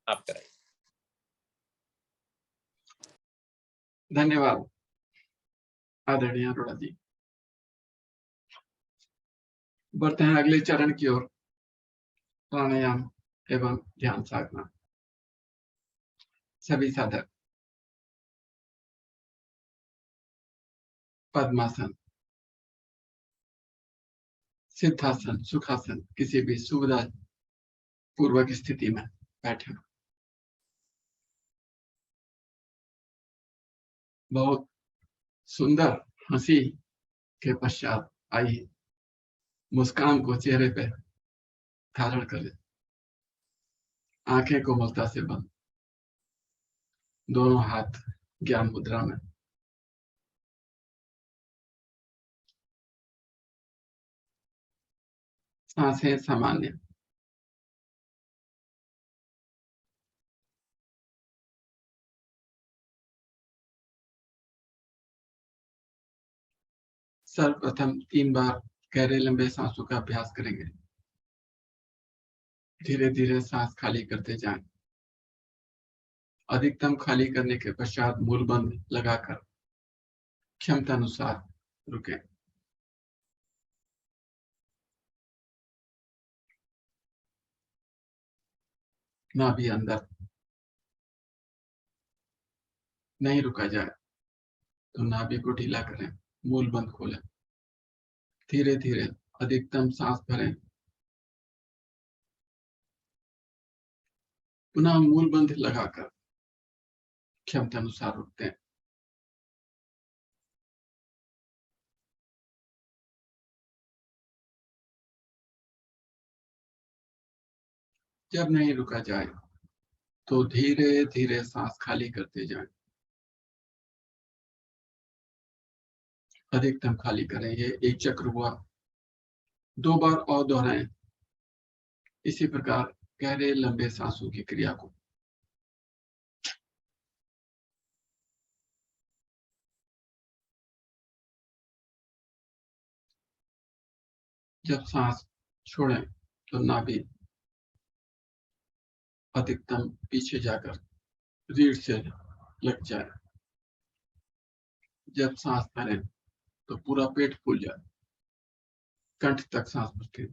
आप कराइए। धन्यवाद आदरणीय अरोड़ा जी। बढ़ते हैं अगले चरण की ओर, प्राणायाम एवं ध्यान साधना। सभी साधक पद्मासन, सिद्धासन, सुखासन किसी भी सुविधा पूर्वक स्थिति में बैठे। बहुत सुंदर हंसी के पश्चात आइए मुस्कान को चेहरे पे धारण करें। आंखें कोमलता से बंद, दोनों हाथ ज्ञान मुद्रा में। सांसें सामान्य। सर्वप्रथम 3 बार गहरे लंबे सांसों का अभ्यास करेंगे। धीरे धीरे सांस खाली करते जाएं। अधिकतम खाली करने के पश्चात मूल बंद लगाकर क्षमता अनुसार रुकें। नाभि अंदर नहीं रुका जाए तो नाभि को ढीला करें, मूल बंद खोलें। धीरे धीरे अधिकतम सांस भरें, पुनः मूल बंद लगाकर क्षमता अनुसार रुकते हैं। जब नहीं रुका जाए तो धीरे धीरे सांस खाली करते जाएं। अधिकतम खाली करें। ये एक चक्र हुआ, 2 बार और दोहराएं। इसी प्रकार गहरे लंबे सांसों की क्रिया को। जब सांस छोड़ें तो नाभि अधिकतम पीछे जाकर रीढ़ से लग जाए। जब सांस भरें तो पूरा पेट फूल जाए, कंठ तक सांस भरते।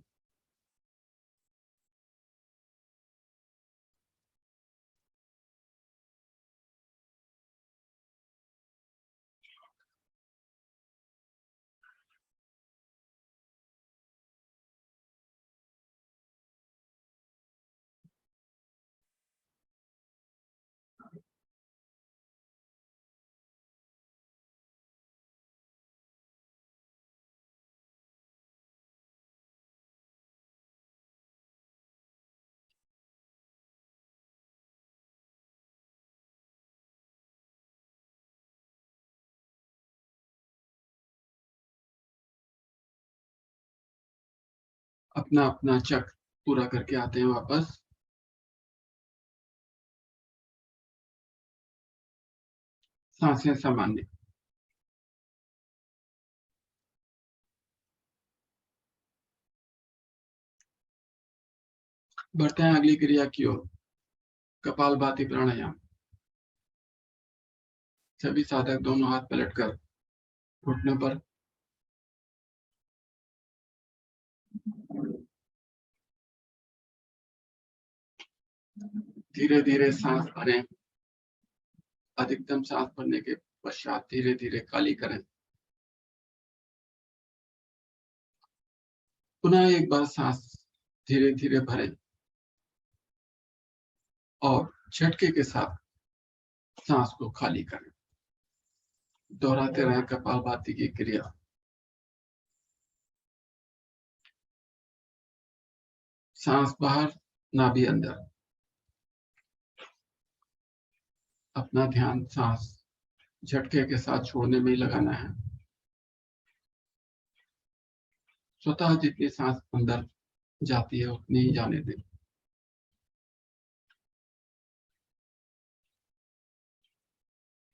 अपना अपना चक्र पूरा करके आते हैं वापस। सांसें सामान्य। बढ़ते हैं अगली क्रिया की ओर, कपालभाति प्राणायाम। सभी साधक दोनों हाथ पलटकर घुटनों पर धीरे धीरे सांस भरें। अधिकतम सांस भरने के पश्चात धीरे धीरे खाली करें। पुनः एक बार सांस धीरे धीरे भरें और झटके के साथ सांस को खाली करें। दोहराते रहें कपालभाति की क्रिया। सांस बाहर, नाभि अंदर। अपना ध्यान सांस झटके के साथ छोड़ने में ही लगाना है। स्वतः जितनी सांस अंदर जाती है उतनी ही जाने दें।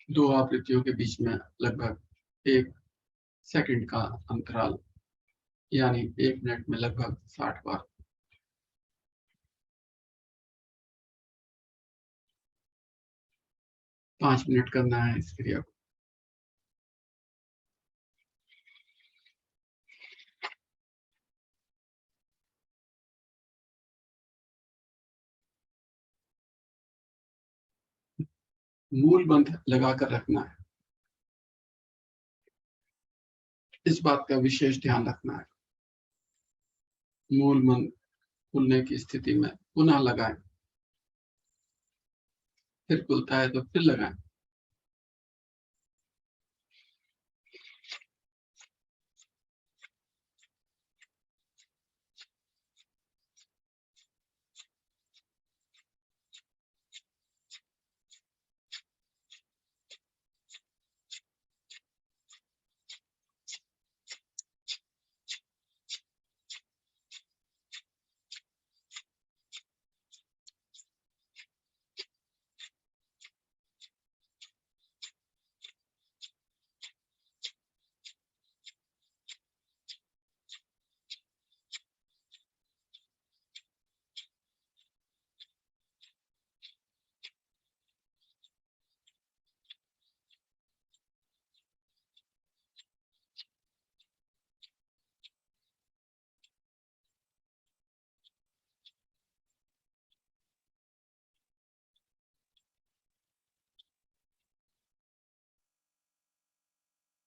दो आवृत्तियों के बीच में लगभग 1 सेकंड का अंतराल, यानी 1 मिनट में लगभग 60 बार। 5 मिनट करना है इस क्रिया को। मूल बंध लगाकर रखना है, इस बात का विशेष ध्यान रखना है। मूल बंध खुलने की स्थिति में पुनः लगाएं, फिर खुलता है तो फिर लगाएं।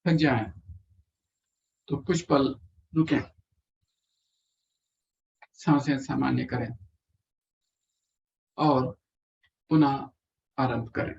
थक जाएं तो कुछ पल रुकें, सांसें सामान्य करें और पुनः आरंभ करें।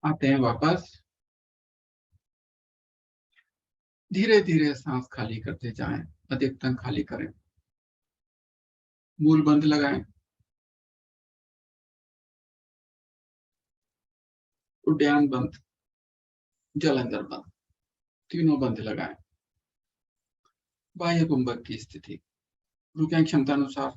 आते हैं वापस। धीरे धीरे सांस खाली करते जाएं, अधिकतम खाली करें। मूल बंद लगाएं, उड्डयन बंद, जलंधर बंद, तीनों बंद लगाएं। बाह्य कुंभक की स्थिति, रुकें क्षमता अनुसार।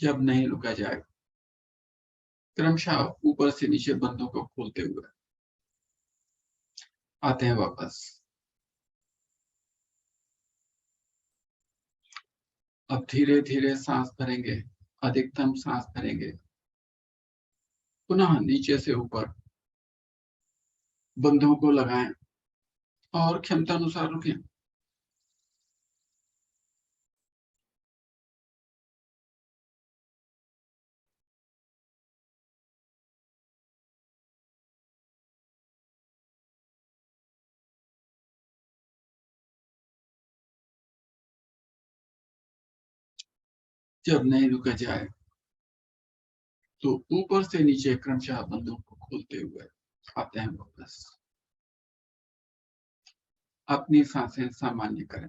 जब नहीं रुका जाए, क्रमशः ऊपर से नीचे बंदों को खोलते हुए आते हैं वापस। अब धीरे धीरे सांस भरेंगे, अधिकतम सांस भरेंगे। पुनः नीचे से ऊपर बंधों को लगाएं और क्षमता अनुसार रुकें। जब नहीं रुका जाए तो ऊपर से नीचे क्रमशः बंधों को खोलते हुए आते हैं वापस। अपनी सांसें सामान्य करें।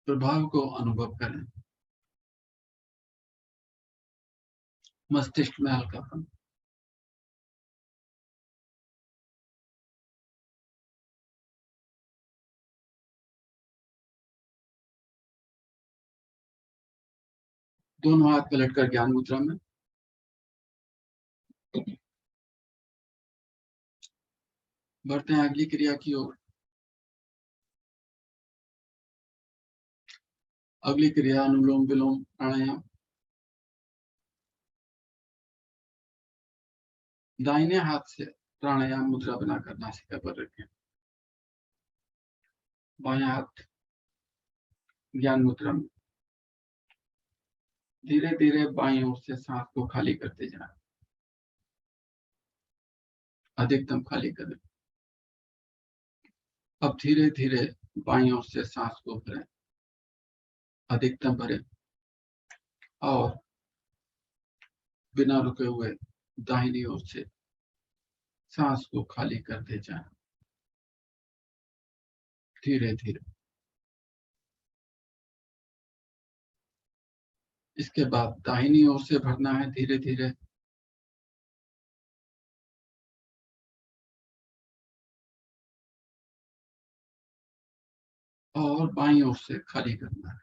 प्रभाव को अनुभव करें। मस्तिष्क में हल्कापन, दोनों हाथ पलटकर ज्ञान मुद्रा में। बढ़ते हैं अगली क्रिया की ओर। अगली क्रिया अनुलोम विलोम प्राणायाम। दाहिने हाथ से प्राणायाम मुद्रा बनाकर नासिका पर रखें। बायां हाथ ज्ञान मुद्रा में। धीरे धीरे बाईं ओर से सांस को खाली करते जाएं, अधिकतम खाली करें। अब धीरे धीरे बाईं ओर से सांस को भरें, अधिकतम भरें और बिना रुके हुए दाहिनी ओर से सांस को खाली करते जाएं, धीरे धीरे। इसके बाद दाहिनी ओर से भरना है धीरे धीरे। और बाईं ओर से खाली करना है।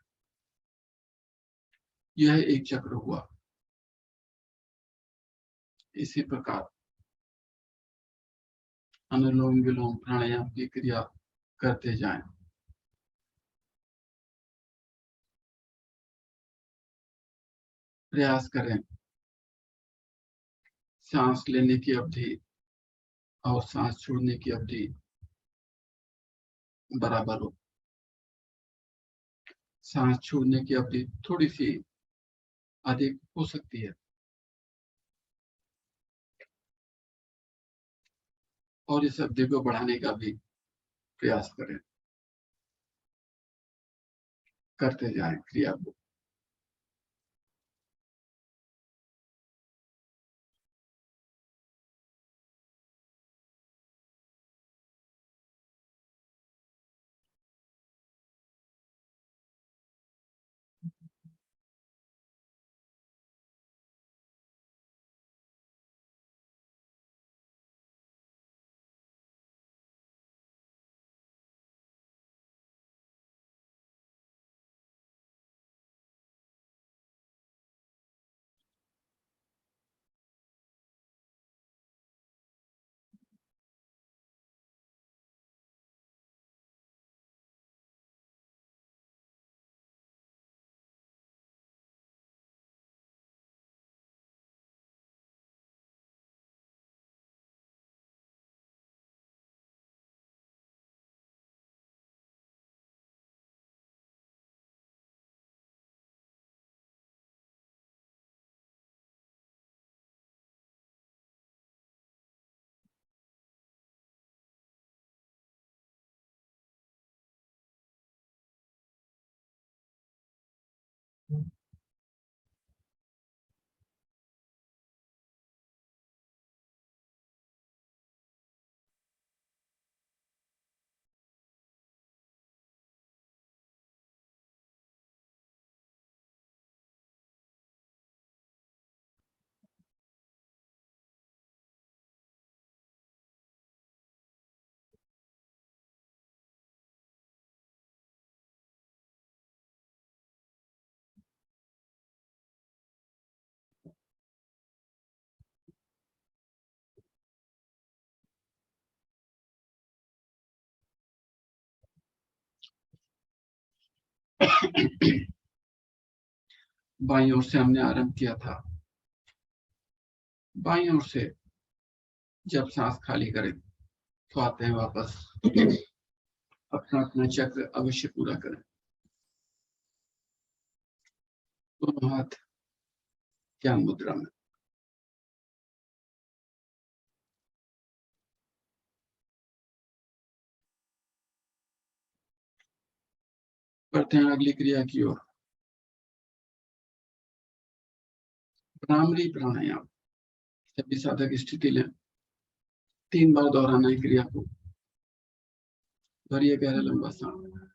यह एक चक्र हुआ। इसी प्रकार अनुलोम विलोम प्राणायाम की क्रिया करते जाएं। प्रयास करें सांस लेने की अवधि और सांस छोड़ने की अवधि बराबर हो। सांस छोड़ने की अवधि थोड़ी सी अधिक हो सकती है और इस अवधि को बढ़ाने का भी प्रयास करें, करते जाएं क्रिया को। बाईं ओर से हमने आरंभ किया था। बाईं ओर से जब सांस खाली करें तो आते हैं वापस। अपना अपना चक्र अवश्य पूरा करें। दोनों हाथ ज्ञान मुद्रा में। बढ़ते हैं अगली क्रिया की ओर। भ्रामरी प्राणायाम। सभी साधक स्थिति लें। 3 बार दोहराना है क्रिया को। भरिए गहरा लंबा सांस।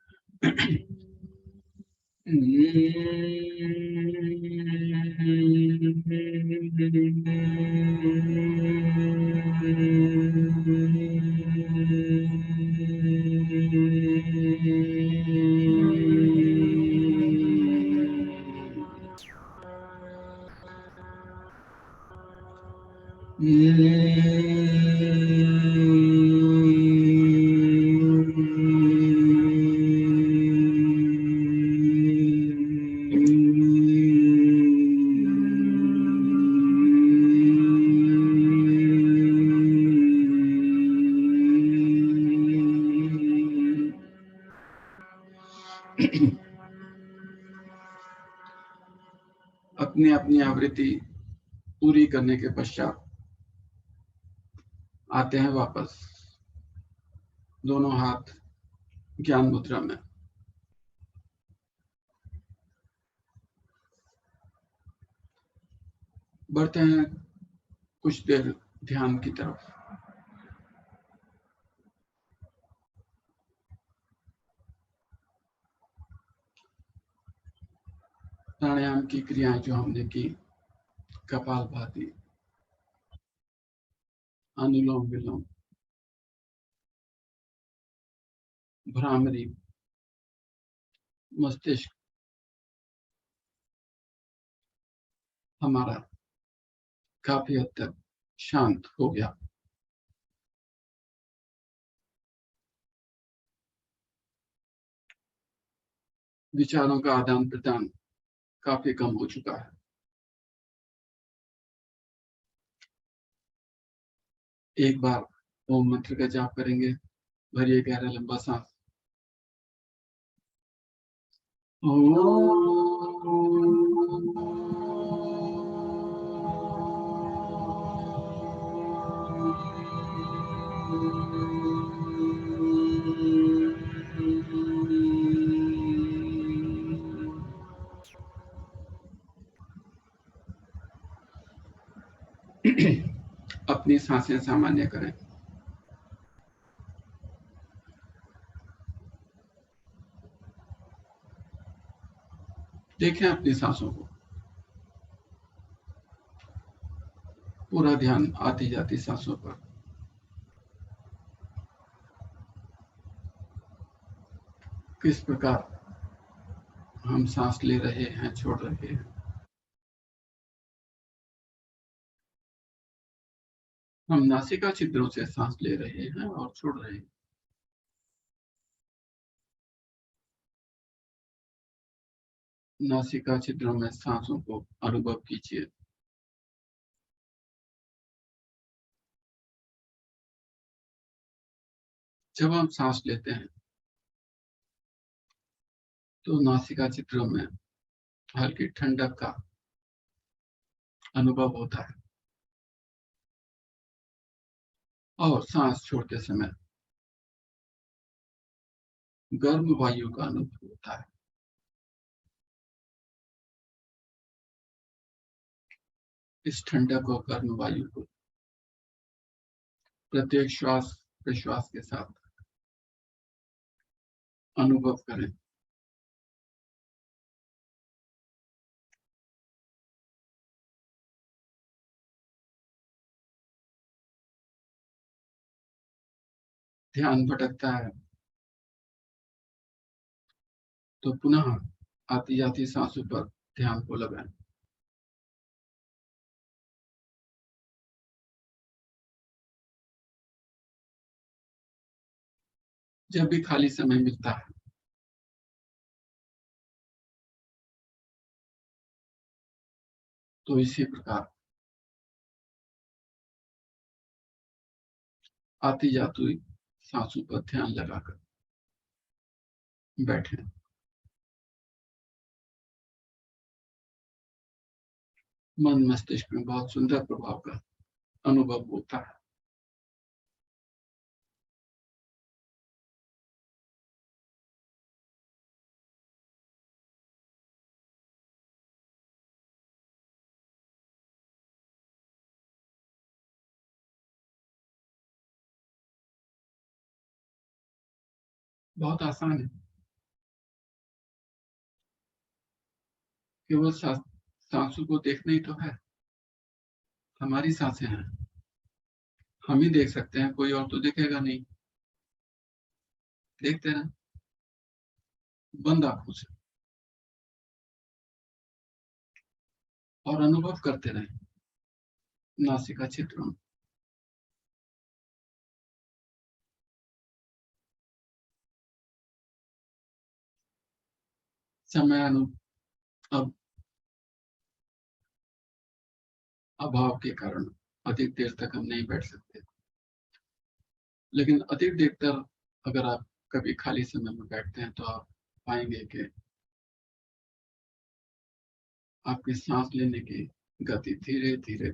अपनी अपनी आवृत्ति पूरी करने के पश्चात आते हैं वापस। दोनों हाथ ज्ञान मुद्रा में। बढ़ते हैं कुछ देर ध्यान की तरफ। प्राणायाम की क्रियाएं जो हमने की, कपालभाति, अनुलोम विलोम, भ्रामरी, मस्तिष्क हमारा काफी हद तक शांत हो गया। विचारों का आदान प्रदान काफी कम हो चुका है। एक बार ओम मंत्र का जाप करेंगे। भरिए गहरा लंबा सांस। अपनी सांसें सामान्य करें। देखें अपनी सांसों को। पूरा ध्यान आती जाती सांसों पर। किस प्रकार हम सांस ले रहे हैं, छोड़ रहे हैं। हम नासिका छिद्रों से सांस ले रहे हैं और छोड़ रहे हैं। नासिका छिद्रों में सांसों को अनुभव कीजिए। जब हम सांस लेते हैं तो नासिका छिद्रों में हल्की ठंडक का अनुभव होता है और सांस छोड़ते समय गर्म वायु का अनुभव होता है। इस ठंडक और गर्म वायु को प्रत्येक श्वास प्रश्वास के साथ अनुभव करें। ध्यान भटकता है तो पुनः आती जाती सांसों पर ध्यान को लगाएं। जब भी खाली समय मिलता है तो इसी प्रकार आती जाती सांसों पर ध्यान लगाकर बैठे। मन मस्तिष्क में बहुत सुंदर प्रभाव का अनुभव होता है। बहुत आसान है, केवल सांसों को देखना ही तो है। हमारी सांसें हैं, हम ही देख सकते हैं, कोई और तो देखेगा नहीं। देखते रहें बंद आंखों से और अनुभव करते रहें नासिका क्षेत्र में। समय अब अभाव के कारण अधिक देर तक हम नहीं बैठ सकते, लेकिन अधिक देर तक अगर आप कभी खाली समय में बैठते हैं तो आप पाएंगे कि आपकी सांस लेने की गति धीरे धीरे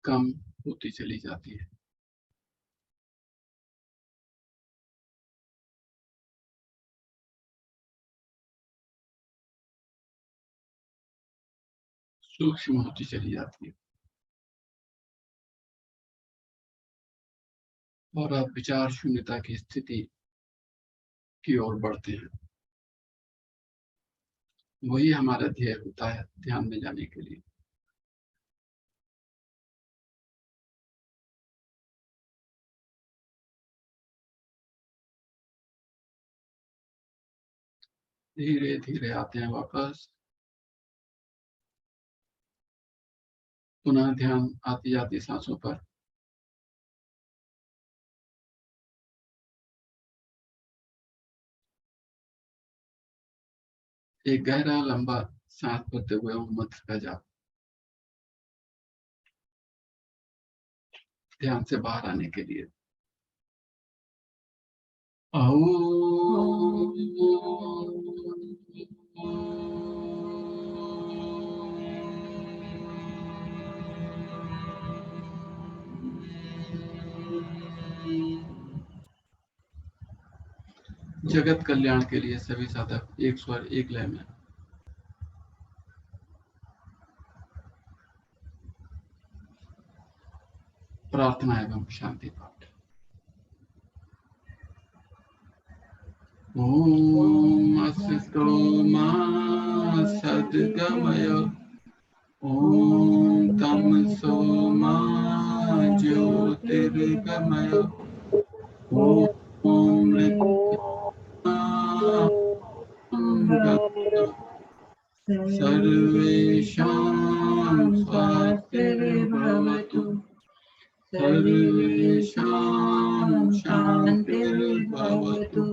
कम होती चली जाती है। सूक्ष्म होती चली जाती है और आप विचार शून्यता की स्थिति की ओर बढ़ते हैं। वही हमारा ध्येय होता है ध्यान में जाने के लिए। धीरे धीरे आते हैं वापस, पुनः ध्यान आती जाती सांसों पर। एक गहरा लंबा सांस भरते हुए मंत्र का जाप ध्यान से बाहर आने के लिए। जगत कल्याण के लिए सभी साधक एक स्वर एक लय में प्रार्थना एवं शांति पाठ। ओम असतो मा सद्गमय, ओम तमसो मा ज्योतिर्गमय, ओम सर्वेषां स्वास्तिर्भवतु, सर्वेषां शान्तिर्भवतु,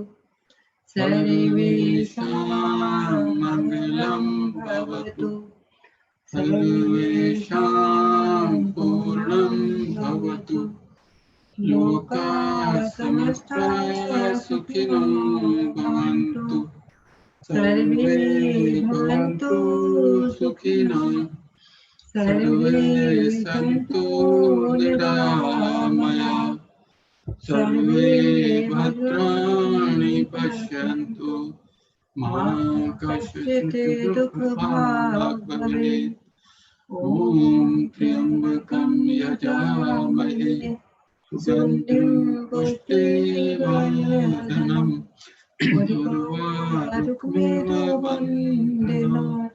सर्वेषां मङ्गलं भवतु, सर्वेषां पूर्णं भवतु, लोकाः समस्ताः सुखिनो भवन्तु, सर्वे भवन्तु सुखिनः, सर्वे सन्तु निरामयाः, सर्वे भद्राणि पश्यन्तु, मा कश्चित् दुःखभाग् भवेत्। ॐ त्र्यम्बकं यजामहे सुगन्धिं पुष्टिवर्धनम्, उर्वारुकमेव वन्देमातरम्,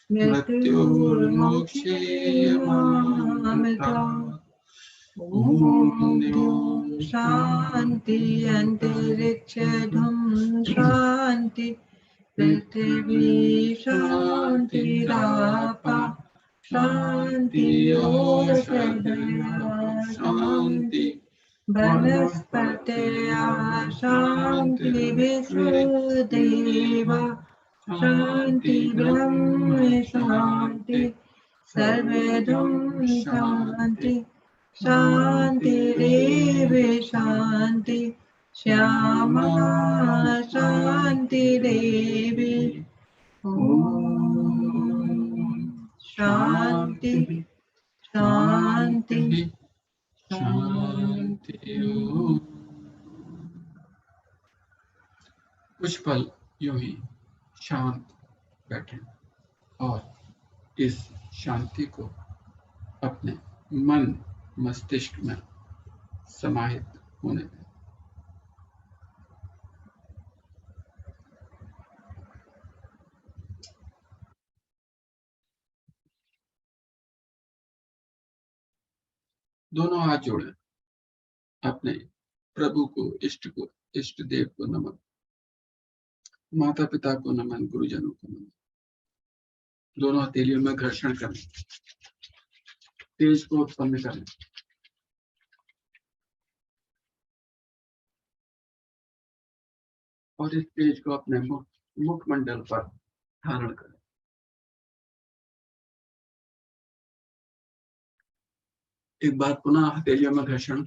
मृत्युर्मोक्षयेमामृतात्। ओम शांति अंतरिक्षं शांति, पृथ्वी शांतिरापः शांति, ओषधयः शांति, वनस्पतयः शांति, विश्वदेवः शांति, ब्रह्म शांति, सर्वधर्म शांति शांतिरेव शांति श्यामा शांतिरेव। ओम शांति शांति शांति। कुछ पल यूं ही शांत बैठे और इस शांति को अपने मन मस्तिष्क में समाहित होने दें। दोनों हाथ जोड़ें, अपने प्रभु को, इष्ट देव को नमन, माता पिता को नमन, गुरुजनों को नमन। दोनों हथेलियों में घर्षण करें, तेज को उत्पन्न करें। और इस तेज को अपने मुखमंडल पर धारण करें। एक बार पुनः हथेलियों में घर्षण।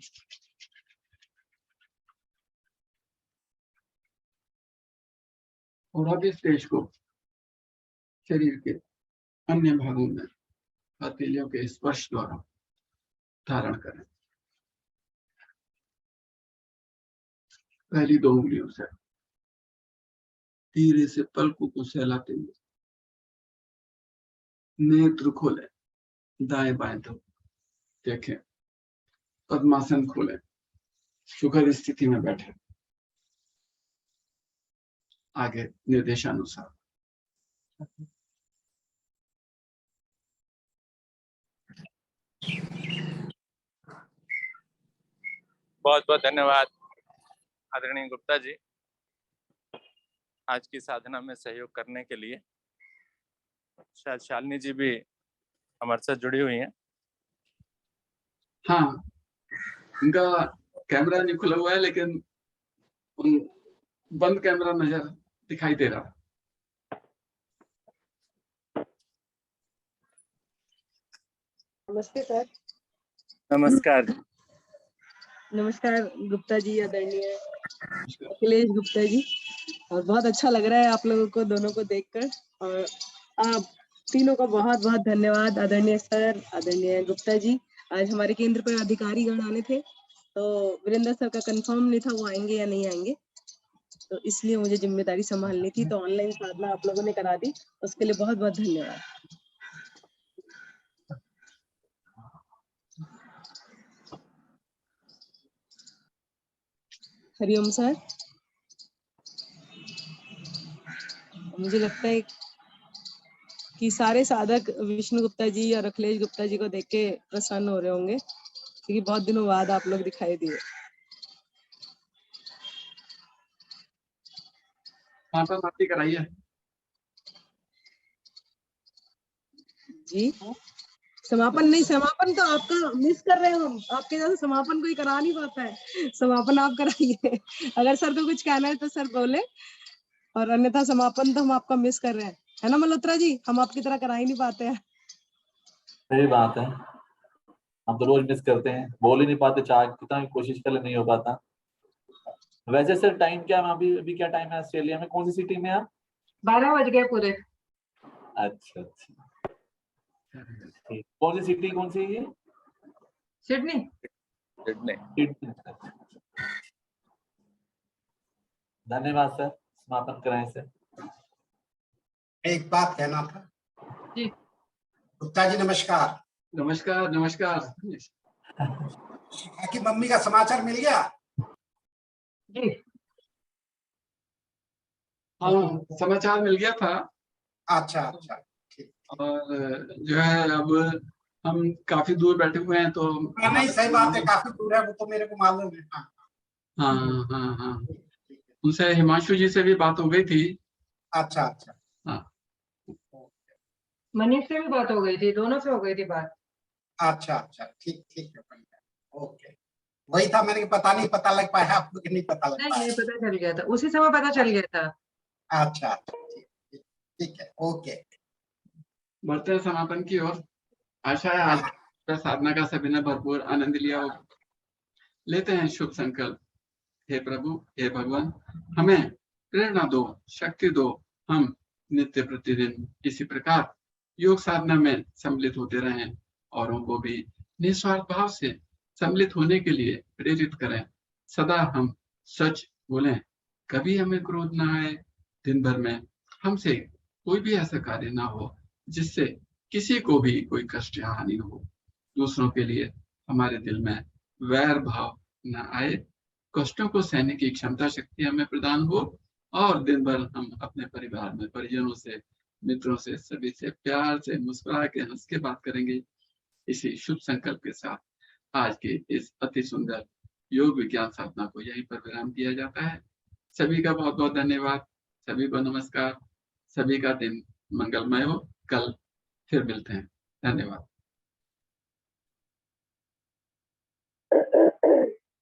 और अब इस तेज को शरीर के अन्य भागों में हथेलियों के स्पर्श द्वारा धारण करें। पहली 2 उंगलियों से धीरे से पलकों को सहलाते हुए नेत्र खोलें, दाएं बाएं देखें, पद्मासन खोलें, सुखद स्थिति में बैठे। आगे निर्देशानुसार। बहुत बहुत धन्यवाद आदरणीय गुप्ता जी, आज की साधना में सहयोग करने के लिए। शायद शालिनी जी भी हमारे साथ जुड़ी हुई हैं। हाँ, उनका कैमरा नहीं खुला हुआ है, लेकिन उन बंद कैमरा नजर दिखाई दे रहा। नमस्ते सर। नमस्कार। नमस्कार गुप्ता जी, आदरणीय अखिलेश गुप्ता जी। और बहुत अच्छा लग रहा है आप लोगों को दोनों को देखकर। और आप तीनों का बहुत बहुत धन्यवाद, आदरणीय सर, आदरणीय गुप्ता जी। आज हमारे केंद्र पर अधिकारी गण आने थे, तो वीरेंद्र सर का कंफर्म नहीं था वो आएंगे या नहीं आएंगे, तो इसलिए मुझे जिम्मेदारी संभालनी थी। तो ऑनलाइन साधना आप लोगों ने करा दी, उसके लिए बहुत बहुत धन्यवाद। हरिओम सर। मुझे लगता है कि सारे साधक विष्णु गुप्ता जी और अखिलेश गुप्ता जी को देख के प्रसन्न हो रहे होंगे, क्योंकि बहुत दिनों बाद आप लोग दिखाई दिए। माता कराइए जी। समापन नहीं, समापन तो आपका मिस कर रहे हो हम। आपके जैसे समापन कोई करा नहीं पाता है। समापन आप कराइए। अगर सर को कुछ कहना है तो सर बोले, और अन्यथा समापन तो हम आपका मिस कर रहे हैं, है ना मल्होत्रा जी? हम आपकी तरह करा ही नहीं पाते हैं। सही बात है, हम तो रोज मिस करते हैं, बोल ही नहीं पाते, चाह कितना भी कोशिश कर ले नहीं हो पाता। वैसे सर टाइम क्या है अभी क्या टाइम है ऑस्ट्रेलिया में? कौन सी सिटी में आप? 12 बज गए पूरे। अच्छा अच्छा, कौन सी सिटी, कौन सी है ये? सिडनी। धन्यवाद सर, समापन कराएं सर। एक बात कहना था जी। गुप्ता जी नमस्कार। नमस्कार नमस्कार। की मम्मी का समाचार मिल गया? जी हाँ, समाचार मिल गया था। अच्छा अच्छा, ठीक। और जो है अब हम काफी दूर बैठे हुए हैं, तो नहीं सही बात है, काफी दूर है, वो तो मेरे को मालूम है। हाँ हाँ हाँ, उनसे हिमांशु जी से भी बात हो गई थी। अच्छा अच्छा, हाँ, मनीष से भी बात हो गई थी, दोनों से हो गई थी बात। अच्छा अच्छा, ठीक ठीक है, ओके। वही था, मैंने पता नहीं पता लग पाया, आपको नहीं पता लग पाया? नहीं, पता चल गया था, उसी समय पता चल गया था। अच्छा अच्छा, ठीक है, ओके। बढ़ते हैं समापन की ओर। आशा है आज का साधना का सभी ने भरपूर आनंद लिया होगा। लेते हैं शुभ संकल्प। हे प्रभु, हे भगवान, हमें प्रेरणा दो, शक्ति दो। हम नित्य प्रतिदिन इसी प्रकार योग साधना में सम्मिलित होते रहें, औरों को भी निस्वार्थ भाव से सम्मिलित होने के लिए प्रेरित करें। सदा हम सच बोलें, कभी हमें क्रोध ना आए। दिन भर में हमसे कोई भी ऐसा कार्य ना हो जिससे किसी को भी कोई कष्ट या हानि हो। दूसरों के लिए हमारे दिल में वैर भाव न आए। कष्टों को सहने की क्षमता शक्ति हमें प्रदान हो, और दिन भर हम अपने परिवार में परिजनों से, मित्रों से, सभी से प्यार से, मुस्कुरा के, हंस के बात करेंगे। इसी शुभ संकल्प के साथ आज के इस अति सुंदर योग विज्ञान साधना को यहीं पर विराम दिया जाता है। सभी का बहुत बहुत धन्यवाद। सभी को नमस्कार। सभी का दिन मंगलमय हो। कल फिर मिलते हैं। धन्यवाद।